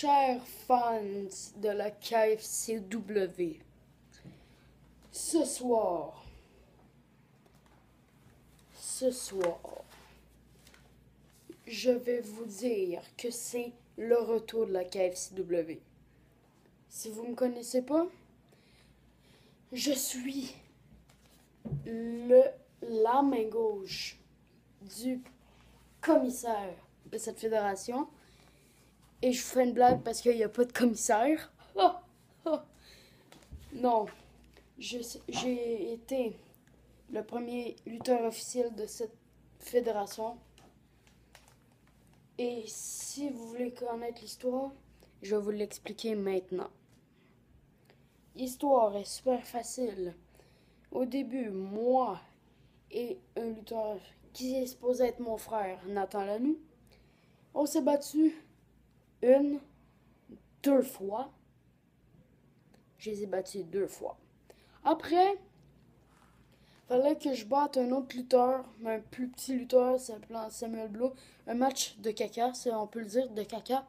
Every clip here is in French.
chers fans de la KFCW, ce soir, je vais vous dire que c'est le retour de la KFCW. Si vous ne me connaissez pas, je suis la main gauche du commissaire de cette fédération. Et je vous fais une blague parce qu'il n'y a pas de commissaire. Non, j'ai été le premier lutteur officiel de cette fédération. Et si vous voulez connaître l'histoire, je vais vous l'expliquer maintenant. L'histoire est super facile. Au début, moi et un lutteur qui est supposé être mon frère, Nathan Lanoux, on s'est battu 2 fois. Je les ai battus 2 fois. Après, fallait que je batte un autre lutteur, un plus petit lutteur, s'appelant Samuel Blow. Un match de caca, on peut le dire, de caca.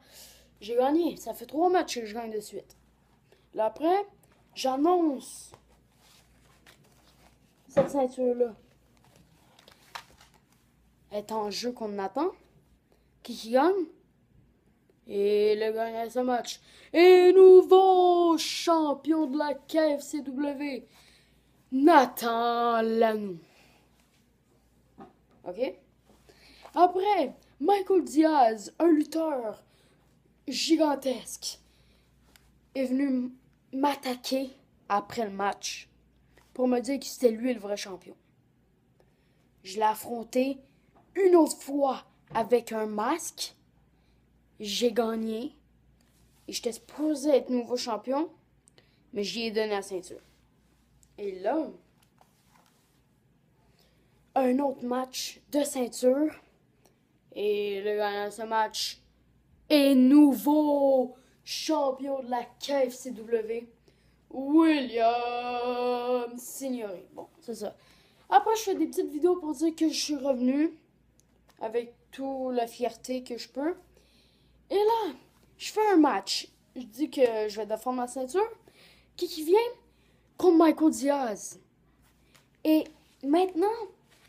J'ai gagné. Ça fait 3 matchs que je gagne de suite. Là après, j'annonce cette ceinture-là est en jeu contre Nathan. Qui gagne? Et le gagnant de ce match est nouveau champion de la KFCW, Nathan Lanoux. Ok? Après, Michael Diaz, un lutteur gigantesque, est venu m'attaquer après le match pour me dire que c'était lui le vrai champion. Je l'ai affronté une autre fois avec un masque. J'ai gagné. Et j'étais supposé être nouveau champion, mais j'y ai donné la ceinture. Et là, un autre match de ceinture. Et le gagnant de ce match est nouveau champion de la KFCW, William Signori. Bon, c'est ça. Après, je fais des petites vidéos pour dire que je suis revenu avec toute la fierté que je peux. Et là, je fais un match. Je dis que je vais défendre ma ceinture. Qui vient contre Michael Diaz. Et maintenant,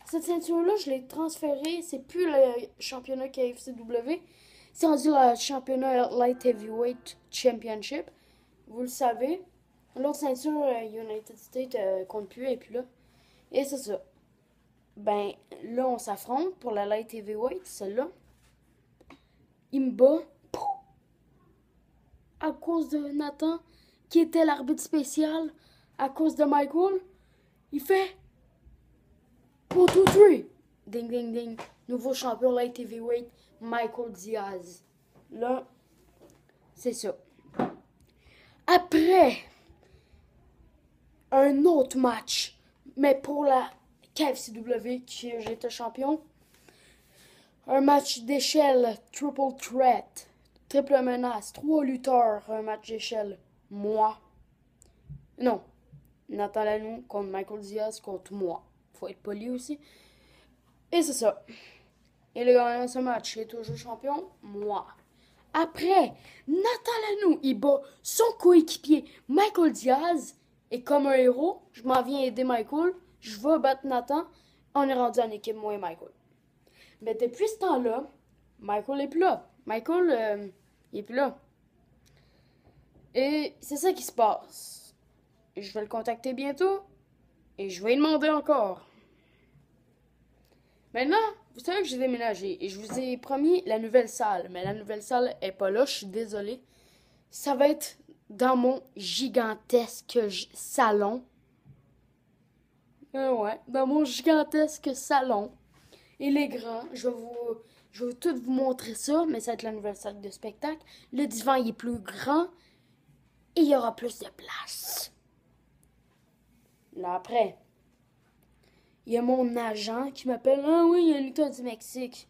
cette ceinture-là, je l'ai transférée. C'est plus le championnat KFCW. C'est rendu le championnat Light Heavyweight Championship. Vous le savez. L'autre ceinture, United States, compte plus, et puis là. Et c'est ça. Ben, là, on s'affronte pour la Light Heavyweight, celle-là. Il me bat. À cause de Nathan, qui était l'arbitre spécial, à cause de Michael, il fait 1, 2, 3. Ding, ding, ding. Nouveau champion Light Heavyweight, Michael Diaz. Là, c'est ça. Après, un autre match, mais pour la KFCW, qui j'étais champion. Un match d'échelle, triple threat. Triple menace, 3 lutteurs, un match d'échelle. Moi. Non. Nathan Lanoux contre Michael Diaz contre moi. Faut être poli aussi. Et c'est ça. Et le gagnant de ce match est toujours champion. Moi. Après, Nathan Lanoux, il bat son coéquipier Michael Diaz. Et comme un héros, je m'en viens aider Michael. Je vais battre Nathan. On est rendu en équipe, moi et Michael. Mais depuis ce temps-là, Michael est plus là. Michael, il est plus là. Et c'est ça qui se passe. Je vais le contacter bientôt. Et je vais lui demander encore. Maintenant, vous savez que j'ai déménagé. Et je vous ai promis la nouvelle salle. Mais la nouvelle salle est pas là. Je suis désolée. Ça va être dans mon gigantesque salon. Ouais, dans mon gigantesque salon. Il est grand. Je vais tout vous montrer ça, mais ça va être la nouvelle salle de spectacle. Le divan, il est plus grand et il y aura plus de place. Là, après, il y a mon agent qui m'appelle. Ah oui, il y a un lutteur du Mexique.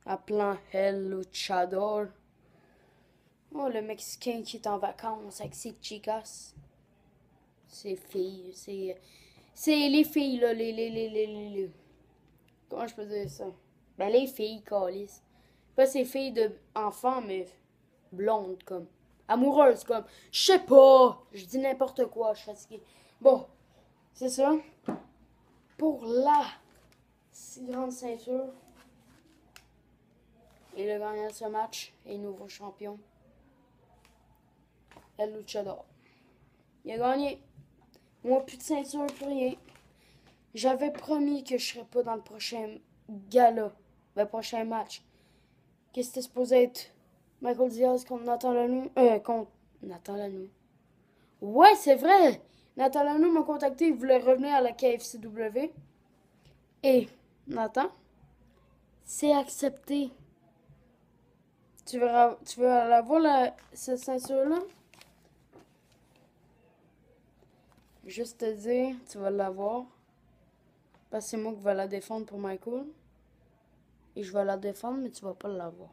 Appelant El Luchador. Oh, le Mexicain qui est en vacances avec ses chicas. Ses filles. C'est les filles, là. Les. Comment je peux dire ça? Ben, les filles, câlisse. Pas ces filles d'enfants, mais blonde, comme. Amoureuse, comme. Je sais pas. Je dis n'importe quoi, je suis fatiguée. Bon, c'est ça. Pour la si grande ceinture. Et le gagnant de ce match est nouveau champion. El Luchador. Il a gagné. Moi, plus de ceinture, plus rien. J'avais promis que je serais pas dans le prochain gala. Le prochain match. Que c'était supposé être Michael Diaz contre Nathan Lanou. Contre Nathan Lanou. Ouais, c'est vrai. Nathan Lanou m'a contacté. Il voulait revenir à la KFCW. Et Nathan, c'est accepté. Tu veux la voir, cette ceinture-là? Juste te dire, tu vas l'avoir. Parce que c'est moi qui vais la défendre pour Michael. Et je vais la défendre, mais tu vas pas l'avoir.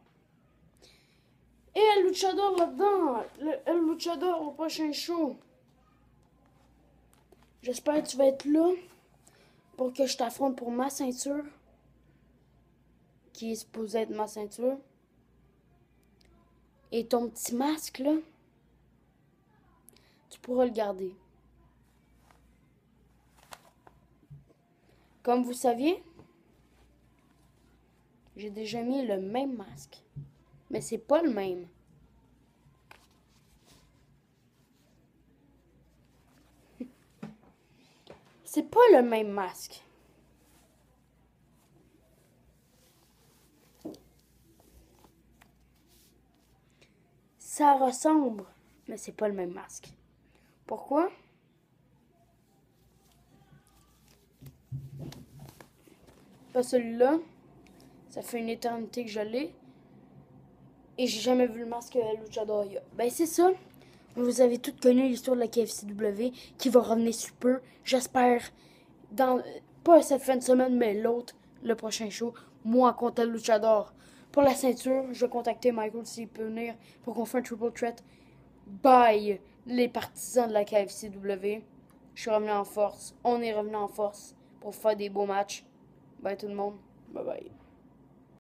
Et El Luchador là-dedans. El Luchador au prochain show. J'espère que tu vas être là pour que je t'affronte pour ma ceinture. Qui est supposée être ma ceinture. Et ton petit masque, là, tu pourras le garder. Comme vous saviez, j'ai déjà mis le même masque. Mais c'est pas le même. C'est pas le même masque. Ça ressemble, mais c'est pas le même masque. Pourquoi? Pas celui-là. Ça fait une éternité que je l'ai. Et j'ai jamais vu le masque Luchador. Ben c'est ça. Vous avez toutes connu l'histoire de la KFCW qui va revenir sous peu. J'espère dans pas cette fin de semaine, mais l'autre, le prochain show. Moi contre Luchador. Pour la ceinture, je vais contacter Michael s'il peut venir pour qu'on fasse un triple threat. Bye les partisans de la KFCW. Je suis revenu en force. On est revenu en force pour faire des beaux matchs. Bye tout le monde. Bye bye.